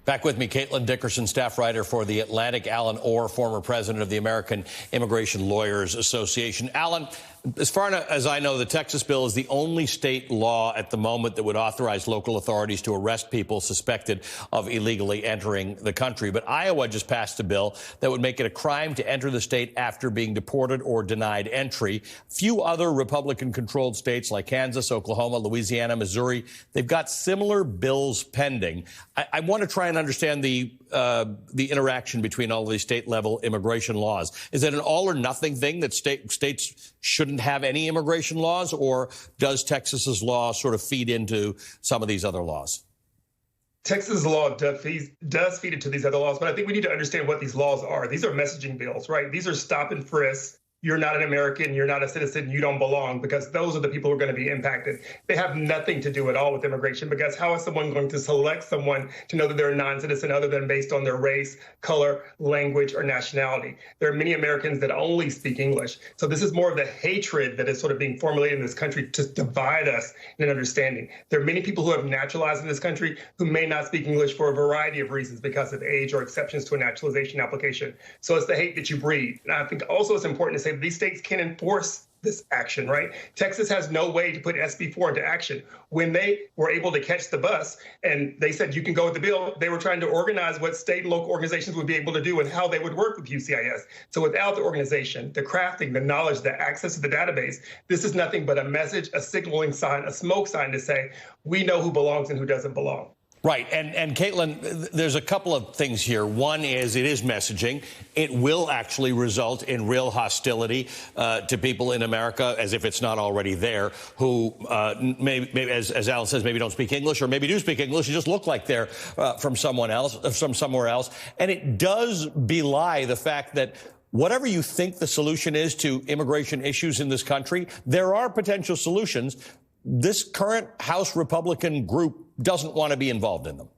Back with me, Caitlin Dickerson, staff writer for The Atlantic. Alan Orr, former president of the American Immigration Lawyers Association. Alan, as far as I know, the Texas bill is the only state law at the moment that would authorize local authorities to arrest people suspected of illegally entering the country. But Iowa just passed a bill that would make it a crime to enter the state after being deported or denied entry. Few other Republican-controlled states like Kansas, Oklahoma, Louisiana, Missouri, they've got similar bills pending. I want to try and understand the interaction between all of these state-level immigration laws. Is it an all-or-nothing thing that states shouldn't have any immigration laws, or does Texas's law sort of feed into some of these other laws? Texas law does feed into these other laws, but I think we need to understand what these laws are. These are messaging bills, right? These are stop and frisk. You're not an American, you're not a citizen, you don't belong, because those are the people who are going to be impacted. They have nothing to do at all with immigration, because how is someone going to select someone to know that they're a non-citizen other than based on their race, color, language, or nationality? There are many Americans that only speak English. So this is more of the hatred that is sort of being formulated in this country to divide us in an understanding. There are many people who have naturalized in this country who may not speak English for a variety of reasons because of age or exceptions to a naturalization application. So it's the hate that you breed. And I think also it's important to say these states can enforce this action, right? Texas has no way to put SB 4 into action. When they were able to catch the bus and they said you can go with the bill, they were trying to organize what state and local organizations would be able to do and how they would work with UCIS. So without the organization, the crafting, the knowledge, the access to the database, this is nothing but a message, a signaling sign, a smoke sign to say we know who belongs and who doesn't belong. Right. And Caitlin, there's a couple of things here. One is it is messaging. It will actually result in real hostility to people in America, as if it's not already there, who maybe, as Alan says, maybe don't speak English, or maybe do speak English and just look like they're from somewhere else. And it does belie the fact that whatever you think the solution is to immigration issues in this country, there are potential solutions. This current House Republican group doesn't want to be involved in them.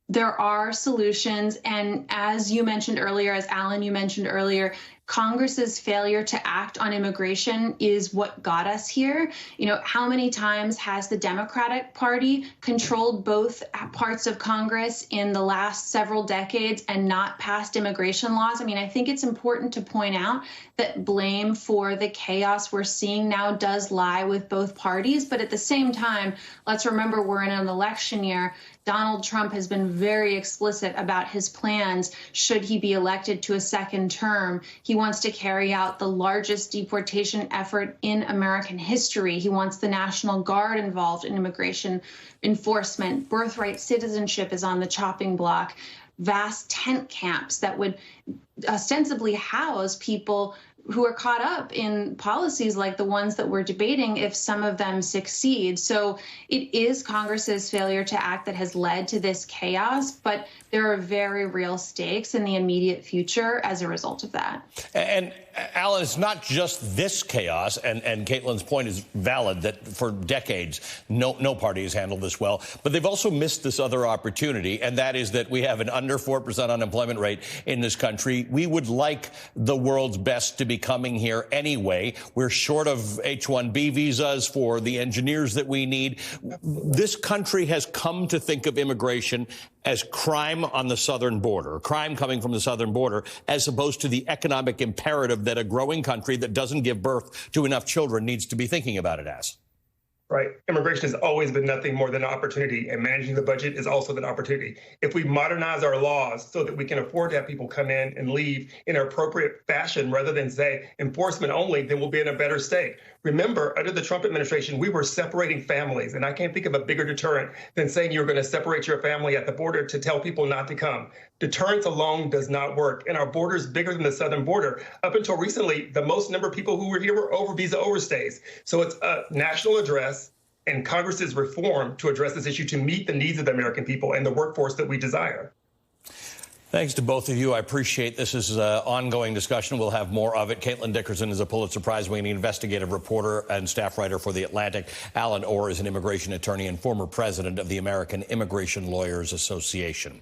There are solutions. And as you mentioned earlier, as Alan, you mentioned earlier, Congress's failure to act on immigration is what got us here. You know, how many times has the Democratic Party controlled both parts of Congress in the last several decades and not passed immigration laws? I mean, I think it's important to point out that blame for the chaos we're seeing now does lie with both parties. But at the same time, let's remember we're in an election year. Donald Trump has been very explicit about his plans should he be elected to a second term. He wants to carry out the largest deportation effort in American history. He wants the National Guard involved in immigration enforcement. Birthright citizenship is on the chopping block. Vast tent camps that would ostensibly house people who are caught up in policies like the ones that we're debating if some of them succeed. So it is Congress's failure to act that has led to this chaos, but there are very real stakes in the immediate future as a result of that. And Alan, it's not just this chaos, and Caitlin's point is valid that for decades, no party has handled this well, but they've also missed this other opportunity, and that is that we have an under 4% unemployment rate in this country. We would like the world's best to be coming here anyway. We're short of H-1B visas for the engineers that we need. This country has come to think of immigration as crime on the southern border, crime coming from the southern border, as opposed to the economic imperative that a growing country that doesn't give birth to enough children needs to be thinking about it as. Right. Immigration has always been nothing more than an opportunity, and managing the budget is also an opportunity. If we modernize our laws so that we can afford to have people come in and leave in an appropriate fashion rather than say enforcement only, then we'll be in a better state. Remember, under the Trump administration, we were separating families, and I can't think of a bigger deterrent than saying you're going to separate your family at the border to tell people not to come. Deterrence alone does not work, and our border is bigger than the southern border. Up until recently, the most number of people who were here were visa overstays. So it's a national address, and Congress's reform to address this issue to meet the needs of the American people and the workforce that we desire. Thanks to both of you. I appreciate this is an ongoing discussion. We'll have more of it. Caitlin Dickerson is a Pulitzer Prize-winning investigative reporter and staff writer for The Atlantic. Alan Orr is an immigration attorney and former president of the American Immigration Lawyers Association.